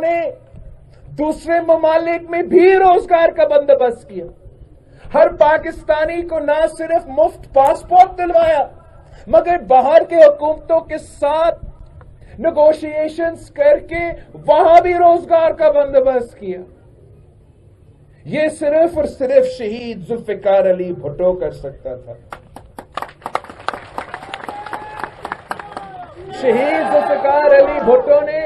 نے دوسرے ممالک میں بھی روزگار کا بندوبست کیا. ہر پاکستانی کو نہ صرف مفت پاسپورٹ دلوایا مگر باہر کے حکومتوں کے ساتھ نیگوشیشنز کر کے وہاں بھی روزگار کا بندوبست کیا. یہ صرف اور صرف شہید ذوالفقار علی بھٹو کر سکتا تھا. شہید ذوالفقار علی بھٹو نے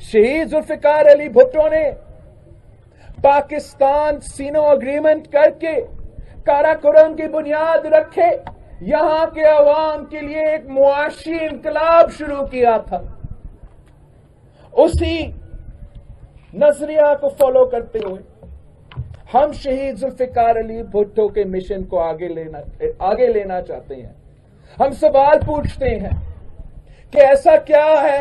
شہید ذوالفقار علی بھٹو نے پاکستان سینو اگریمنٹ کر کے کاراکرم کی بنیاد رکھے یہاں کے عوام کے لیے ایک معاشی انقلاب شروع کیا تھا. اسی نظریہ کو فالو کرتے ہوئے ہم شہید ذوالفقار علی بھٹو کے مشن کو آگے لینا چاہتے ہیں. ہم سوال پوچھتے ہیں کہ ایسا کیا ہے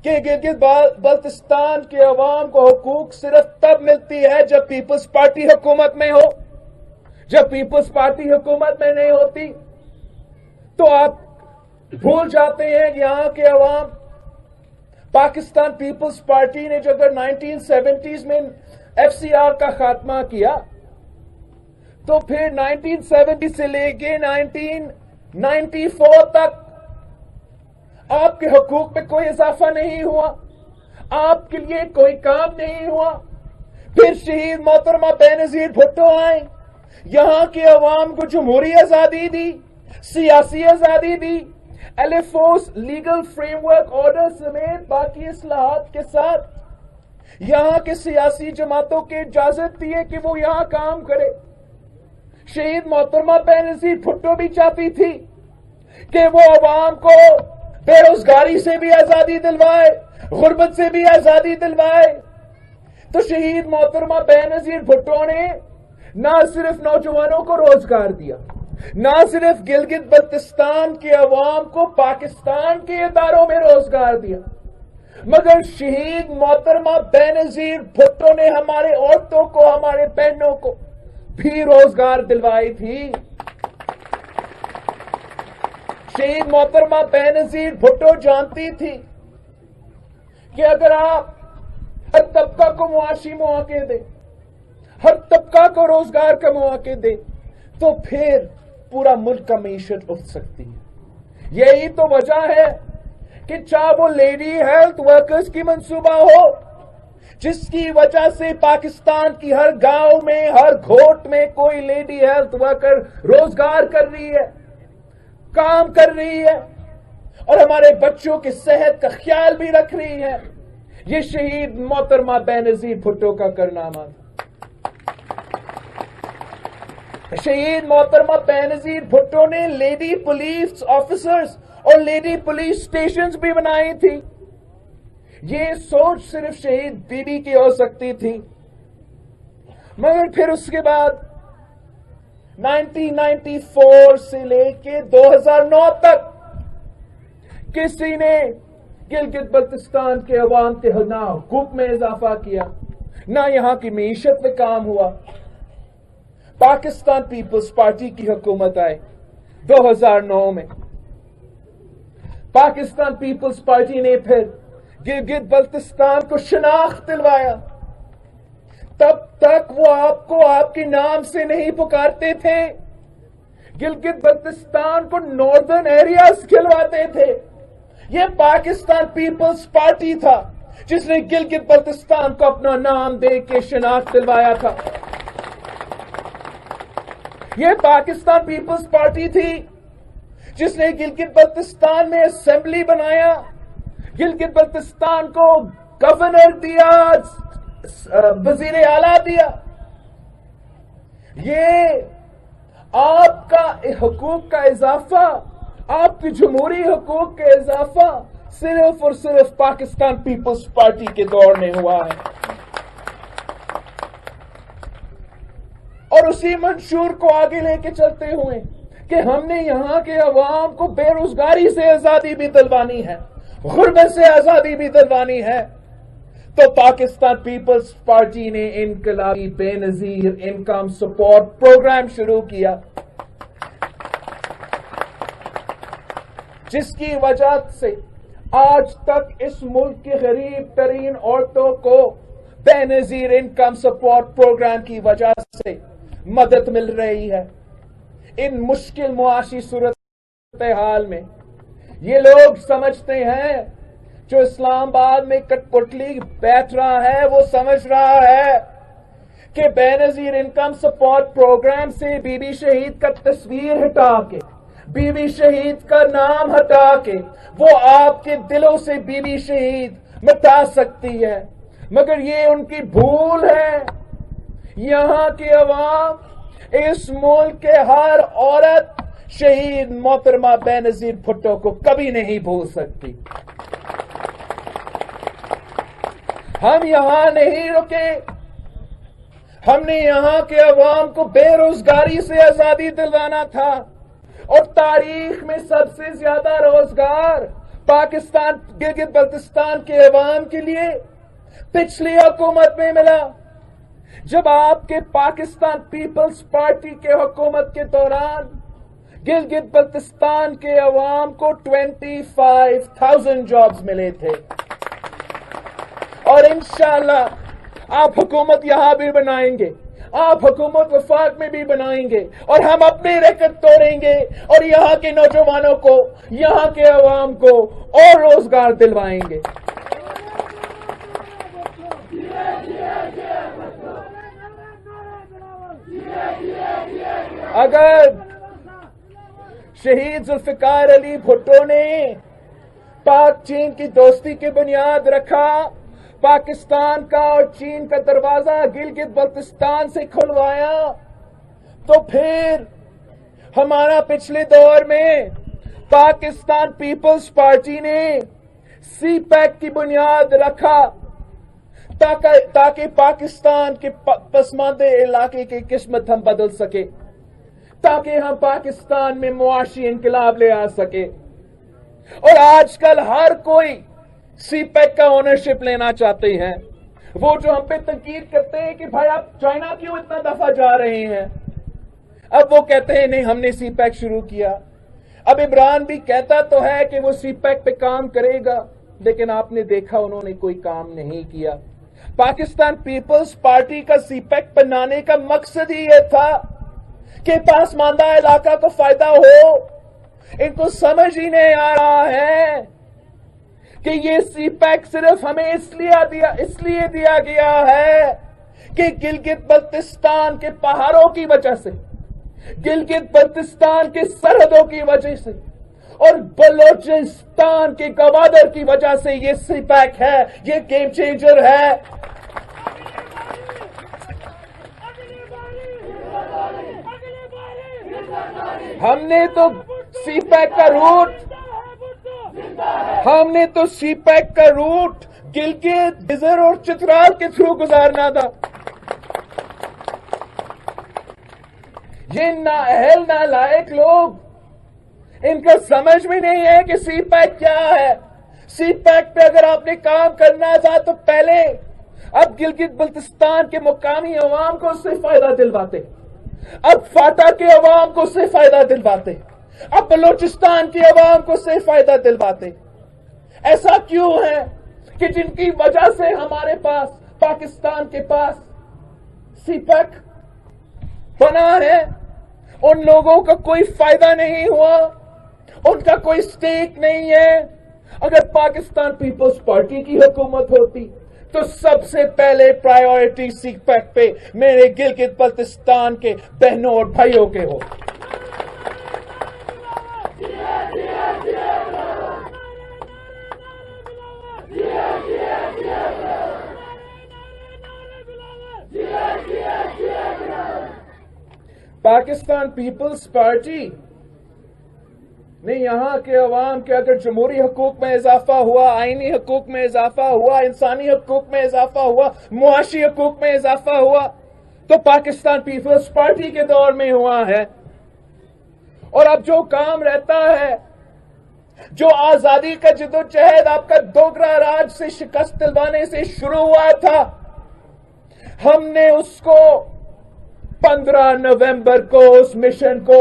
کہ گلگت بلتستان کے عوام کو حقوق صرف تب ملتی ہے جب پیپلز پارٹی حکومت میں ہو؟ جب پیپلز پارٹی حکومت میں نہیں ہوتی تو آپ بھول جاتے ہیں کہ یہاں کے عوام پاکستان پیپلز پارٹی نے جو اگر 1970s میں FCR کا خاتمہ کیا تو پھر 1970 سے لے کے 1994 تک آپ کے حقوق میں کوئی اضافہ نہیں ہوا، آپ کے لیے کوئی کام نہیں ہوا. پھر شہید محترمہ بینظیر بھٹو آئیں، یہاں کے عوام کو جمہوری آزادی دی، سیاسی آزادی دی، LFOs legal frame work order سمیت باقی اصلاحات کے ساتھ یہاں کے سیاسی جماعتوں کے اجازت دیے کہ وہ یہاں کام کرے. شہید محترمہ بینظیر بھٹو بھی چاہتی تھی کہ وہ عوام کو بے روزگاری سے بھی آزادی دلوائے، غربت سے بھی آزادی دلوائے. تو شہید محترمہ بینظیر بھٹو نے نہ صرف نوجوانوں کو روزگار دیا، نہ صرف گلگت بلتستان کے عوام کو پاکستان کے اداروں میں روزگار دیا، مگر شہید محترمہ بینظیر بھٹو نے ہمارے عورتوں کو، ہمارے بہنوں کو بھی روزگار دلوائی تھی. شہید محترمہ بینظیر بھٹو جانتی تھی کہ اگر آپ ہر طبقہ کو معاشی مواقع دیں، ہر طبقہ کو روزگار کا مواقع دیں تو پھر پورا ملک کا معیشت اٹھ سکتی ہے. یہی تو وجہ ہے کہ چاہے وہ لیڈی ہیلتھ ورکرز کی منصوبہ ہو جس کی وجہ سے پاکستان کی ہر گاؤں میں، ہر گھوٹ میں کوئی لیڈی ہیلتھ ورکر روزگار کر رہی ہے، کام کر رہی ہے اور ہمارے بچوں کی صحت کا خیال بھی رکھ رہی ہے. یہ شہید محترمہ بینظیر بھٹو کا کارنامہ تھا. شہید محترمہ بینظیر بھٹو نے لیڈی پولیس آفیسرز اور لیڈی پولیس سٹیشنز بھی بنائی تھی. یہ سوچ صرف شہید بی بی کی ہو سکتی تھی، مگر پھر اس کے بعد 1994 سے لے کے 2009 تک کسی نے گلگت بلتستان کے عوام کے نہ حقوق میں اضافہ کیا، نہ یہاں کی معیشت میں کام ہوا. پاکستان پیپلز پارٹی کی حکومت آئی 2009 میں. پاکستان پیپلز پارٹی نے پھر گلگت بلتستان کو شناخت دلوایا. تب تک وہ آپ کو آپ کے نام سے نہیں پکارتے تھے، گلگت بلتستان کو ناردرن ایریاز کھلواتے تھے. یہ پاکستان پیپلز پارٹی تھا جس نے گلگت بلتستان کو اپنا نام دے کے شناخت دلوایا تھا. یہ پاکستان پیپلز پارٹی تھی جس نے گلگت بلتستان میں اسمبلی بنایا، گلگت بلتستان کو گورنر دیا، وزیر اعلیٰ دیا. یہ آپ کا حقوق کا اضافہ، آپ کی جمہوری حقوق کا اضافہ صرف اور صرف پاکستان پیپلز پارٹی کے دور میں ہوا ہے. اور اسی منشور کو آگے لے کے چلتے ہوئے کہ ہم نے یہاں کے عوام کو بے روزگاری سے آزادی بھی دلوانی ہے، غربت سے آزادی بھی دلوانی ہے، تو پاکستان پیپلز پارٹی نے انقلابی بے نظیر انکم سپورٹ پروگرام شروع کیا، جس کی وجہ سے آج تک اس ملک کی غریب ترین عورتوں کو بے نظیر انکم سپورٹ پروگرام کی وجہ سے مدد مل رہی ہے۔ ان مشکل معاشی صورتحال میں یہ لوگ سمجھتے ہیں جو اسلام آباد میں کٹ پٹلی بیٹھ رہا ہے وہ سمجھ رہا ہے کہ بے نظیر انکم سپورٹ پروگرام سے بی بی شہید کا تصویر ہٹا کے، بی بی شہید کا نام ہٹا کے وہ آپ کے دلوں سے بی بی شہید مٹا سکتی ہے، مگر یہ ان کی بھول ہے۔ یہاں کی عوام اس ملک کے ہر عورت شہید محترمہ بے نظیر بھٹو کو کبھی نہیں بھول سکتی۔ ہم یہاں نہیں رکے، ہم نے یہاں کے عوام کو بے روزگاری سے آزادی دلوانا تھا، اور تاریخ میں سب سے زیادہ روزگار پاکستان گلگت بلتستان کے عوام کے لیے پچھلی حکومت میں ملا، جب آپ کے پاکستان پیپلز پارٹی کے حکومت کے دوران گلگت بلتستان کے عوام کو 25,000 جابز ملے تھے۔ اور انشاءاللہ آپ حکومت یہاں بھی بنائیں گے، آپ حکومت وفاق میں بھی بنائیں گے، اور ہم اپنے ریکارڈ توڑیں گے اور یہاں کے نوجوانوں کو، یہاں کے عوام کو اور روزگار دلوائیں گے۔ اگر شہید ذوالفقار علی بھٹو نے پاک چین کی دوستی کی بنیاد رکھا، پاکستان کا اور چین کا دروازہ گلگت بلتستان سے کھلوایا، تو پھر ہمارا پچھلے دور میں پاکستان پیپلز پارٹی نے سی پیک کی بنیاد رکھا تاکہ پاکستان کے پسماندہ علاقے کی قسمت ہم بدل سکے، تاکہ ہم پاکستان میں معاشی انقلاب لے آ سکے۔ اور آج کل ہر کوئی سی پیک کا اونرشپ لینا چاہتے ہیں۔ وہ جو ہم پہ تنقید کرتے ہیں کہ بھائی آپ چائنا کیوں اتنا دفعہ جا رہے ہیں، اب وہ کہتے ہیں نہیں ہم نے سی پیک شروع کیا۔ اب عمران بھی کہتا تو ہے کہ وہ سی پیک پہ کام کرے گا، لیکن آپ نے دیکھا انہوں نے کوئی کام نہیں کیا۔ پاکستان پیپلز پارٹی کا سی پیک بنانے کا مقصد ہی یہ تھا کہ پسماندہ علاقہ کو فائدہ ہو۔ ان کو سمجھ ہی نہیں آ رہا ہے کہ یہ سی پیک صرف ہمیں اس لیے دیا گیا ہے کہ گلگت بلتستان کے پہاڑوں کی وجہ سے، گلگت بلتستان کے سرحدوں کی وجہ سے اور بلوچستان کے گوادر کی وجہ سے یہ سی پیک ہے، یہ گیم چینجر ہے۔ ہم نے تو سی پیک کا روٹ گلگت بزر اور چترال کے تھرو گزارنا تھا۔ یہ نااہل نالائق لوگ، ان کا سمجھ میں نہیں ہے کہ سی پیک کیا ہے۔ سی پیک پہ اگر آپ نے کام کرنا تھا تو پہلے اب گلگت بلتستان کے مقامی عوام کو اس سے فائدہ دلواتے، اب فاٹا کے عوام کو اس سے فائدہ دلواتے، اب بلوچستان کی عوام کو اس سے فائدہ دلواتے۔ ایسا کیوں ہے کہ جن کی وجہ سے ہمارے پاس، پاکستان کے پاس سی پیک بنا ہے، ان لوگوں کا کوئی فائدہ نہیں ہوا، ان کا کوئی سٹیک نہیں ہے۔ اگر پاکستان پیپلز پارٹی کی حکومت ہوتی تو سب سے پہلے پرائیورٹی سی پیک پہ میرے گلگت بلتستان کے بہنوں اور بھائیوں کے ہو۔ پاکستان پیپلز پارٹی نے یہاں کے عوام کے اگر جمہوری حقوق میں اضافہ ہوا، آئینی حقوق میں اضافہ ہوا، انسانی حقوق میں اضافہ ہوا، معاشی حقوق میں اضافہ ہوا، تو پاکستان پیپلز پارٹی کے دور میں ہوا ہے۔ اور اب جو کام رہتا ہے، جو آزادی کا جدوجہد آپ کا دوگرا راج سے شکست دلوانے سے شروع ہوا تھا، ہم نے اس کو 15 نومبر کو اس مشن کو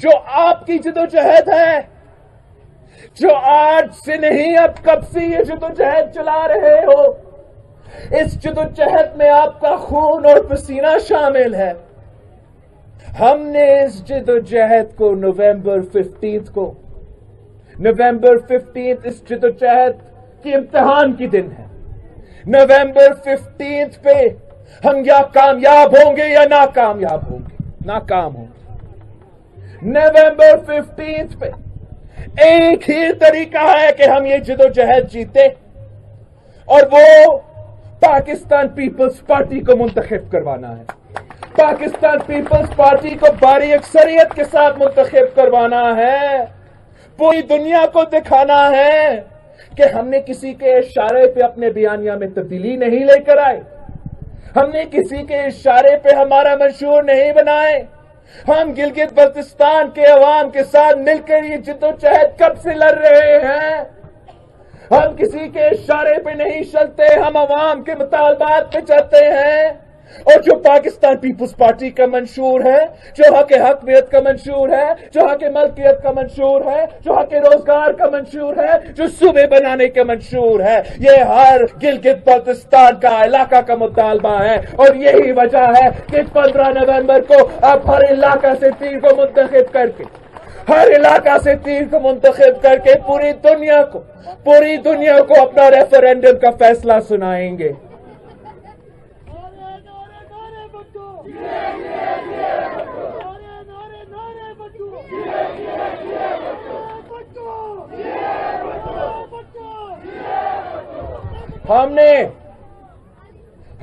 جو آپ کی جدوجہد ہے، جو آج سے نہیں اب کب سے یہ جدوجہد چلا رہے ہو، اس جدوجہد میں آپ کا خون اور پسینہ شامل ہے. ہم نے اس جدوجہد کو نومبر 15 اس جدوجہد کی امتحان کی دن ہے. نومبر 15 پہ ہم یا کامیاب ہوں گے یا ناکام ہوں گے. نومبر 15 پہ ایک ہی طریقہ ہے کہ ہم یہ جدوجہد جیتے، اور وہ پاکستان پیپلز پارٹی کو منتخب کروانا ہے. پاکستان پیپلز پارٹی کو بھاری اکثریت کے ساتھ منتخب کروانا ہے. پوری دنیا کو دکھانا ہے کہ ہم نے کسی کے اشارے پہ اپنے بیانیہ میں تبدیلی نہیں لے کر آئے، ہم نے کسی کے اشارے پہ ہمارا منشور نہیں بنائے. ہم گلگت بلتستان کے عوام کے ساتھ مل کر یہ جدوجہد کب سے لڑ رہے ہیں. ہم کسی کے اشارے پہ نہیں چلتے، ہم عوام کے مطالبات پہ چلتے ہیں. اور جو پاکستان پیپلز پارٹی کا منشور ہے، جو حق حقیقت کا منشور ہے، جو حق ملکیت کا منشور ہے، جو حق روزگار کا منشور ہے، جو صوبے بنانے کا منشور ہے، یہ ہر گلگت بلتستان کا علاقہ کا مطالبہ ہے. اور یہی وجہ ہے کہ 15 نومبر کو آپ ہر علاقہ سے تیر کو منتخب کر کے پوری دنیا کو اپنا ریفرینڈم کا فیصلہ سنائیں گے.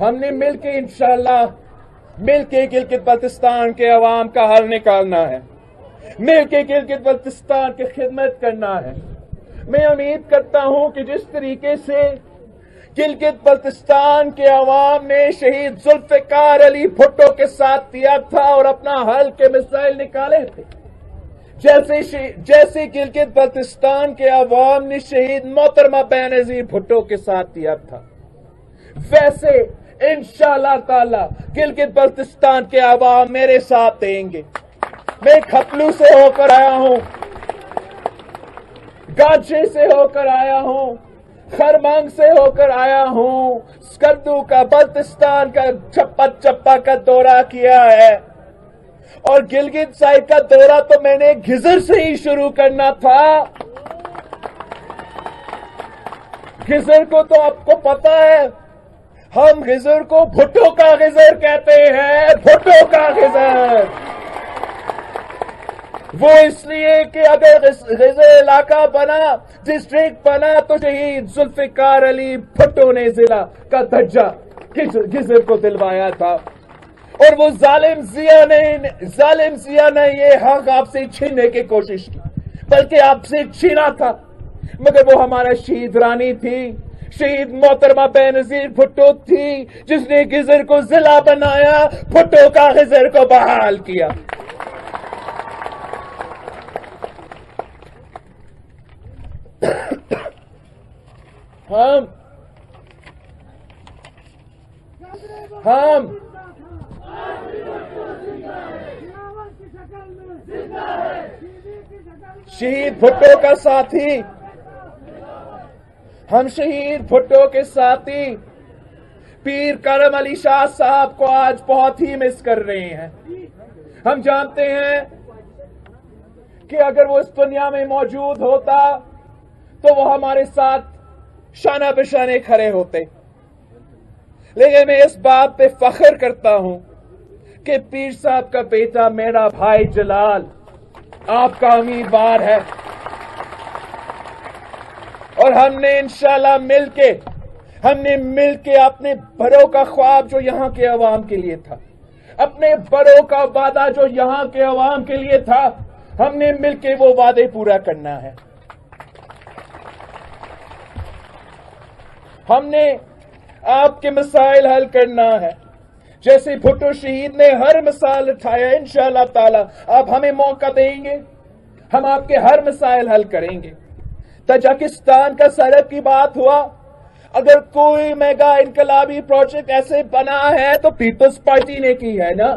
ہم نے مل کے انشاءاللہ گلگت بلتستان کے عوام کا حل نکالنا ہے، مل کے گلگت بلتستان کی خدمت کرنا ہے. میں امید کرتا ہوں کہ جس طریقے سے گلگت بلتستان کے عوام نے شہید ذوالفقار علی بھٹو کے ساتھ دیا تھا اور اپنا حل کے مسائل نکالے تھے، جیسے گلگت بلتستان کے عوام نے شہید محترمہ بینظیر بھٹو کے ساتھ دیا تھا، ویسے انشاءاللہ تعالی گلگت بلتستان کے عوام میرے ساتھ دیں گے. میں کھپلو سے ہو کر آیا ہوں، گاجے سے ہو کر آیا ہوں، خرمانگ سے ہو کر آیا ہوں، سکردو کا بلتستان کا چپا کا دورہ کیا ہے، اور گلگت سائٹ کا دورہ تو میں نے گھزر سے ہی شروع کرنا تھا. گھزر کو تو آپ کو پتا ہے، ہم گھزر کو بھٹو کا گھزر کہتے ہیں. بھٹو کا گھزر وہ اس لیے کہ اگر گھزر علاقہ بنا، ڈسٹرکٹ بنا، تو شہید ذوالفقار علی بھٹو نے ضلع کا درجہ گھزر کو دلوایا تھا. اور وہ ظالم ضیاء نے یہ حق آپ سے چھیننے کی کوشش کی، بلکہ آپ سے چھینا تھا، مگر وہ ہمارا شہید رانی تھی، شہید محترمہ بینظیر بھٹو تھی، جس نے گھزر کو ضلع بنایا، بھٹو کا گھزر کو بحال کیا. ہم شہید بھٹو کا ساتھی، ہم شہید بھٹو کے ساتھی پیر کرم علی شاہ صاحب کو آج بہت ہی مس کر رہے ہیں. ہم جانتے ہیں کہ اگر وہ اس دنیا میں موجود ہوتا تو وہ ہمارے ساتھ شانہ بشانے کھڑے ہوتے. لیکن میں اس بات پہ فخر کرتا ہوں کہ پیر صاحب کا بیٹا میرا بھائی جلال آپ کا امیدوار ہے، اور ہم نے انشاءاللہ مل کے اپنے بڑوں کا خواب جو یہاں کے عوام کے لیے تھا، اپنے بڑوں کا وعدہ جو یہاں کے عوام کے لیے تھا، ہم نے مل کے وہ وعدے پورا کرنا ہے. ہم نے آپ کے مسائل حل کرنا ہے، جیسے بھٹو شہید نے ہر مسائل اٹھایا. انشاءاللہ تعالی آپ ہمیں موقع دیں گے، ہم آپ کے ہر مسائل حل کریں گے. تاجکستان کا سڑک کی بات ہوا، اگر کوئی میگا انقلابی پروجیکٹ ایسے بنا ہے تو پیپلز پارٹی نے کی ہے نا.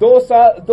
2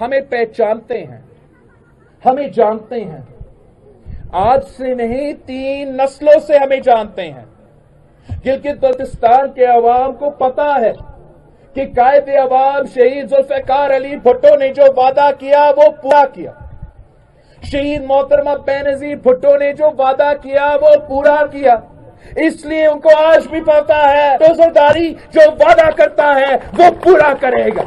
ہمیں پہچانتے ہیں، ہمیں جانتے ہیں، آج سے نہیں 3 نسلوں سے ہمیں جانتے ہیں۔ گلگت بلتستان کے عوام کو پتا ہے کہ قائد عوام شہید ذوالفقار علی بھٹو نے جو وعدہ کیا وہ پورا کیا، شہید محترمہ بینظیر بھٹو نے جو وعدہ کیا وہ پورا کیا، اس لیے ان کو آج بھی پتا ہے تو زرداری جو وعدہ کرتا ہے وہ پورا کرے گا۔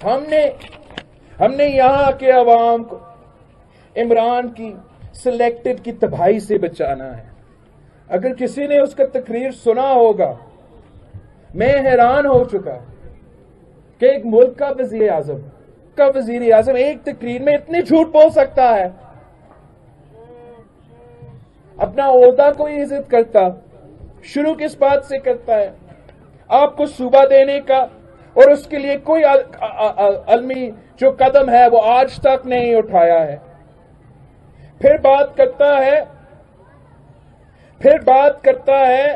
ہم نے یہاں کے عوام کو عمران کی سلیکٹڈ کی تباہی سے بچانا ہے۔ اگر کسی نے اس کا تقریر سنا ہوگا، میں حیران ہو چکا کہ ایک ملک کا وزیر اعظم ایک تقریر میں اتنے جھوٹ بول سکتا ہے۔ اپنا عہدہ کوئی عزت کرتا، شروع کس بات سے کرتا ہے؟ آپ کو صوبہ دینے کا، اور اس کے لیے کوئی علمی جو قدم ہے وہ آج تک نہیں اٹھایا ہے۔ پھر بات کرتا ہے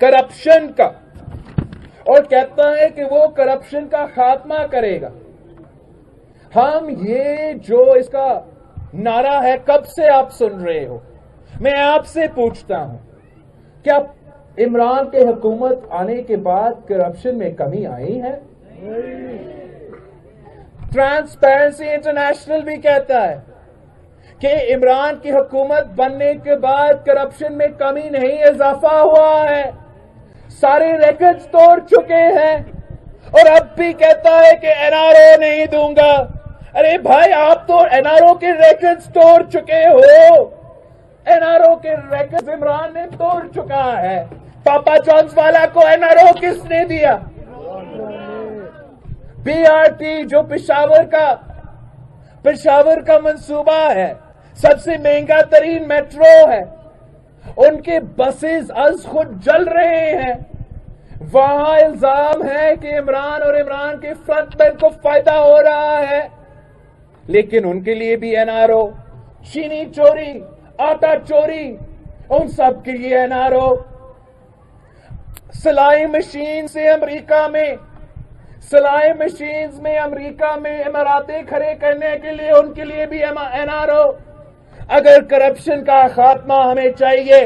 کرپشن کا، اور کہتا ہے کہ وہ کرپشن کا خاتمہ کرے گا۔ ہم یہ جو اس کا نعرہ ہے کب سے آپ سن رہے ہو؟ میں آپ سے پوچھتا ہوں، کیا عمران کے حکومت آنے کے بعد کرپشن میں کمی آئی ہے؟ ٹرانسپیرنسی انٹرنیشنل بھی کہتا ہے کہ عمران کی حکومت بننے کے بعد کرپشن میں کمی نہیں، اضافہ ہوا ہے۔ سارے ریکارڈز توڑ چکے ہیں، اور اب بھی کہتا ہے کہ NRO نہیں دوں گا۔ ارے بھائی، آپ تو NRO کے ریکارڈز توڑ چکے ہو۔ NRO کے ریکارڈز عمران نے توڑ چکا ہے۔ پاپا جونز والا کو NRO کس نے دیا؟ BRT جو پشاور کا منصوبہ ہے، سب سے مہنگا ترین میٹرو ہے، ان کے بسز از خود جل رہے ہیں۔ وہاں الزام ہے کہ عمران اور عمران کے فرنٹ مین کو فائدہ ہو رہا ہے، لیکن ان کے لیے بھی NRO، چینی چوری، آٹا چوری، ان سب کے لیے NRO، سلائی مشینز میں امریکہ میں اماراتیں کھڑے کرنے کے لیے ان کے لیے بھی NRO۔ اگر کرپشن کا خاتمہ ہمیں چاہیے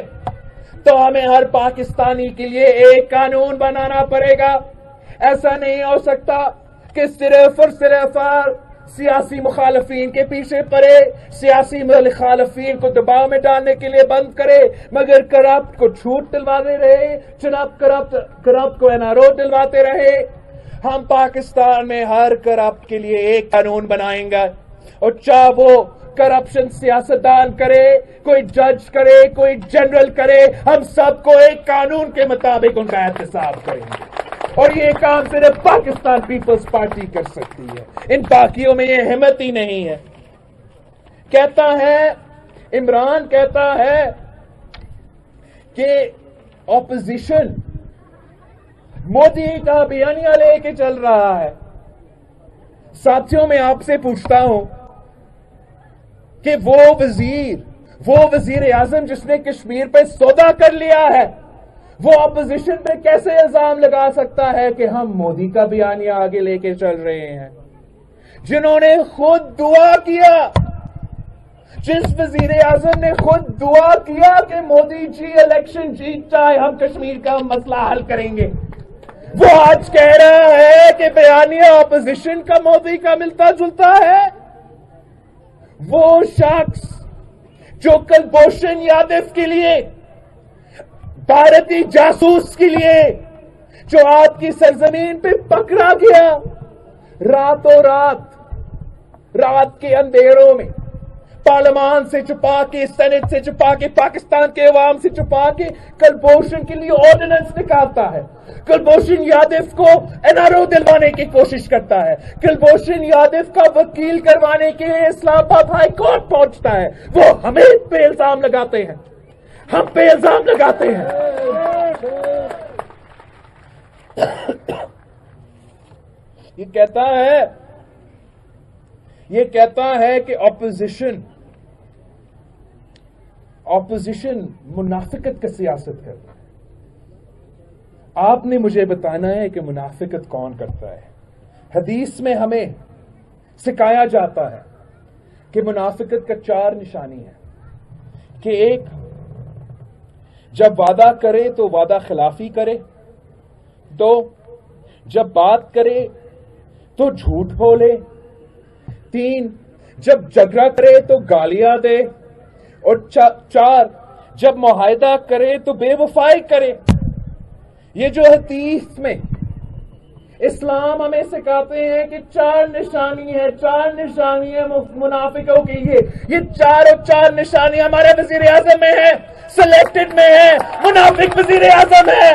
تو ہمیں ہر پاکستانی کے لیے ایک قانون بنانا پڑے گا۔ ایسا نہیں ہو سکتا کہ صرف اور صرف سیاسی مخالفین کے پیچھے پڑے، سیاسی مخالفین کو دباؤ میں ڈالنے کے لیے بند کرے، مگر کرپٹ کو چھوٹ دلواتے رہے، جناب کرپٹ کو NRO دلواتے رہے۔ ہم پاکستان میں ہر کرپٹ کے لیے ایک قانون بنائیں گے، اور چاہے وہ کرپشن سیاستدان کرے، کوئی جج کرے، کوئی جنرل کرے، ہم سب کو ایک قانون کے مطابق ان کا احتساب کریں گے۔ اور یہ کام صرف پاکستان پیپلز پارٹی کر سکتی ہے، ان باقیوں میں یہ ہمت ہی نہیں ہے۔ عمران کہتا ہے کہ اپوزیشن مودی کا بیانیہ لے کے چل رہا ہے۔ ساتھیوں، میں آپ سے پوچھتا ہوں کہ وہ وزیر اعظم جس نے کشمیر پہ سودا کر لیا ہے، وہ اپوزیشن پہ کیسے الزام لگا سکتا ہے کہ ہم مودی کا بیانیہ آگے لے کے چل رہے ہیں؟ جنہوں نے خود دعا کیا، جس وزیر اعظم نے خود دعا کیا کہ مودی جی الیکشن جیت جائے، ہم کشمیر کا مسئلہ حل کریں گے، وہ آج کہہ رہا ہے کہ بیانیہ اپوزیشن کا مودی کا ملتا جلتا ہے۔ وہ شخص جو کلبھوشن یادو کے لیے، بھارتی جاسوس کے لیے، جو آپ کی سرزمین پہ پکڑا گیا، رات کے اندھیروں میں پارلیمان سے چھپا کے، سینٹ سے چھپا کے، پاکستان کے عوام سے چھپا کے کلبھوشن کے لیے آرڈیننس نکالتا ہے، کلبھوشن یادو کو NRO دلوانے کی کوشش کرتا ہے، کلبھوشن یادو کا وکیل کروانے کے لیے اسلام آباد ہائی کورٹ پہنچتا ہے۔ وہ ہمیں پہ الزام لگاتے ہیں، ہم پہ الزام لگاتے ہیں۔ یہ کہتا ہے کہ اپوزیشن منافقت کا سیاست کرتا ہے۔ آپ نے مجھے بتانا ہے کہ منافقت کون کرتا ہے. حدیث میں ہمیں سکھایا جاتا ہے کہ منافقت کا 4 نشانی ہے کہ ایک، جب وعدہ کرے تو وعدہ خلافی کرے، 2 جب بات کرے تو جھوٹ بولے، 3 جب جھگڑا کرے تو گالیاں دے، اور 4 جب معاہدہ کرے تو بے وفائی کرے. یہ جو حدیث میں اسلام ہمیں سکھاتے ہیں کہ 4 نشانی ہے، 4 نشانی ہے منافقوں کی. یہ 4 نشانی ہمارے وزیر اعظم میں ہے، سلیکٹڈ میں ہے، منافق وزیر اعظم ہے.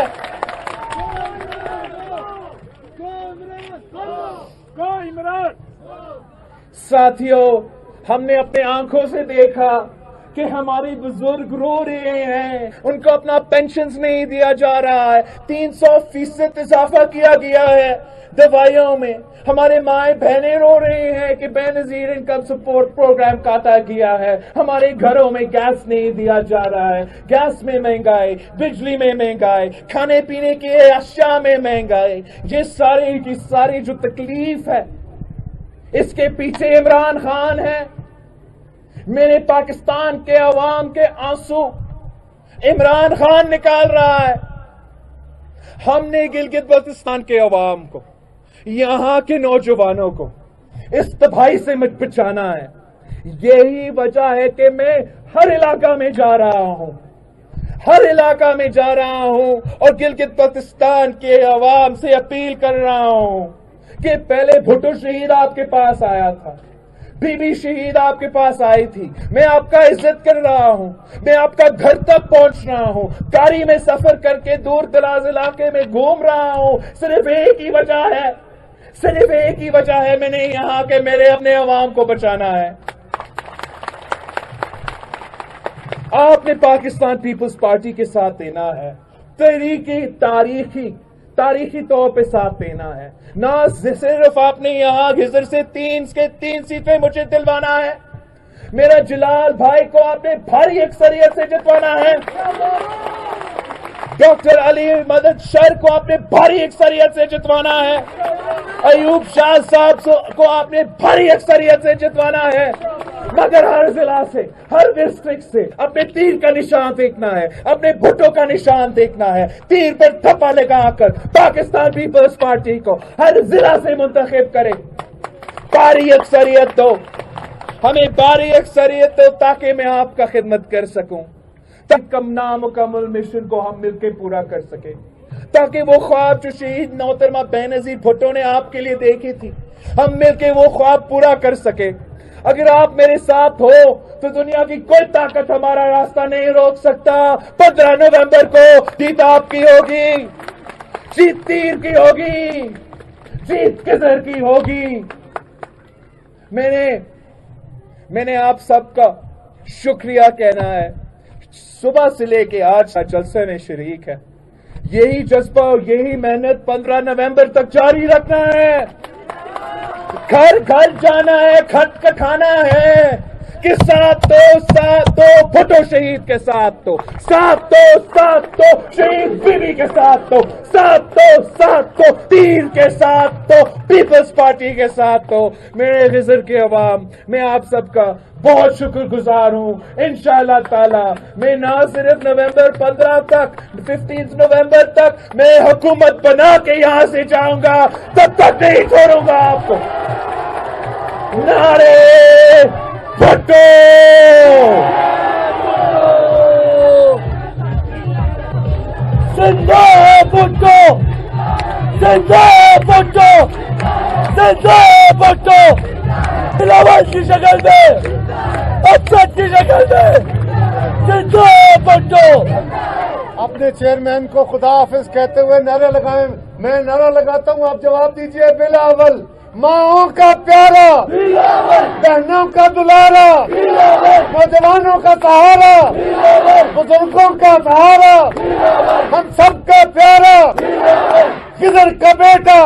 ساتھیوں، ہم نے اپنے آنکھوں سے دیکھا کہ ہمارے بزرگ رو رہے ہیں، ان کو اپنا پینشنز نہیں دیا جا رہا ہے، 300% اضافہ کیا گیا ہے دوائیوں میں. ہمارے مائیں بہنیں رو رہے ہیں کہ بے نظیر انکم سپورٹ پروگرام کاٹا گیا ہے. ہمارے گھروں میں گیس نہیں دیا جا رہا ہے، گیس میں مہنگائی، بجلی میں مہنگائی، کھانے پینے کے اشیاء میں مہنگائی. یہ ساری کی ساری جو تکلیف ہے، اس کے پیچھے عمران خان ہے. میرے پاکستان کے عوام کے آنسو عمران خان نکال رہا ہے. ہم نے گلگت بلتستان کے عوام کو، یہاں کے نوجوانوں کو اس تباہی سے بچانا ہے. یہی وجہ ہے کہ میں ہر علاقہ میں جا رہا ہوں، ہر علاقہ میں جا رہا ہوں اور گلگت بلتستان کے عوام سے اپیل کر رہا ہوں کہ پہلے بھٹو شہید آپ کے پاس آیا تھا، بی بی شہید آپ کے پاس آئی تھی. میں آپ کا عزت کر رہا ہوں، میں آپ کا گھر تک پہنچ رہا ہوں، گاڑی میں سفر کر کے دور دراز علاقے میں گھوم رہا ہوں. صرف ایک ہی وجہ ہے میں نے یہاں کے میرے اپنے عوام کو بچانا ہے. آپ نے پاکستان پیپلز پارٹی کے ساتھ دینا ہے، تاریخی طور پہ ساتھ دینا ہے. نہ صرف آپ نے یہاں گھزر سے 3 سیٹیں مجھے دلوانا ہے، میرا جلال بھائی کو آپ نے بھاری اکثریت سے جتوانا ہے، ڈاکٹر علی مدد شر کو آپ نے بھاری اکثریت سے جتوانا ہے، ایوب شاہ صاحب کو آپ نے بھاری اکثریت سے جتوانا ہے. مگر ہر ضلع سے، ہر ڈسٹرکٹ سے اپنے تیر کا نشان دیکھنا ہے، اپنے بھٹو کا نشان دیکھنا ہے. تیر پر تھپا لگا کر پاکستان پیپلز پارٹی کو ہر ضلع سے منتخب کرے. بھاری اکثریت دو، ہمیں بھاری اکثریت دو تاکہ میں آپ کا خدمت کر سکوں، تاکہ نامکمل مشن کو ہم مل کے پورا کر سکیں، تاکہ وہ خواب جو شہید محترمہ بینظیر بھٹو نے آپ کے لیے دیکھی تھی، ہم مل کے وہ خواب پورا کر سکیں. اگر آپ میرے ساتھ ہو تو دنیا کی کوئی طاقت ہمارا راستہ نہیں روک سکتا. 15 نومبر کو جیت آپ کی ہوگی، جیت تیر کی ہوگی، جیت کدھر کی ہوگی. میں نے آپ سب کا شکریہ کہنا ہے. صبح سے لے کے آج جلسے میں شریک ہے. یہی جذبہ اور یہی محنت 15 نومبر تک جاری رکھنا ہے. گھر گھر جانا ہے، کھٹ کھانا ہے کہ ساتھ دو بھٹو شہید کے ساتھ دو، ساتھ دو شہید بیوی کے ساتھ دو، ساتھ دو تیر کے ساتھ دو، پیپلز پارٹی کے ساتھ دو. میرے غزر کے عوام، میں آپ سب کا بہت شکر گزار ہوں. انشاءاللہ تعالی میں نہ صرف نومبر 15 تک، 15 نومبر تک میں حکومت بنا کے یہاں سے جاؤں گا، تب تک نہیں چھوڑوں گا آپ کو. نعرے بھٹو، زندہ بھٹو، زندہ بھٹو، زندہ بھٹو. علاوہ کی شکل میں، اسد کی شکل میں، زندہ بھٹو. اپنے چیئرمین کو خدا حافظ کہتے ہوئے نعرے لگائیں. میں نعرہ لگاتا ہوں، آپ جواب دیجئے. بلاول ماؤں کا پیارا، بہنوں کا دلارا، نوجوانوں کا سہارا، بزرگوں کا سہارا، ہم سب کا پیارا، گدر کا بیٹا،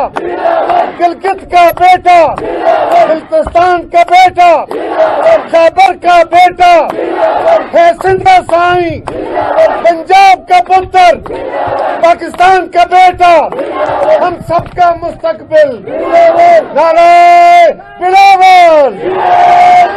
گلگت کا بیٹا، بلتستان کا بیٹا، خیبر کا بیٹا، ہے سندھ کا سائیں، پنجاب کا پتر، پاکستان کا بیٹا، ہم سب کا مستقبل، نعرہ بلاول۔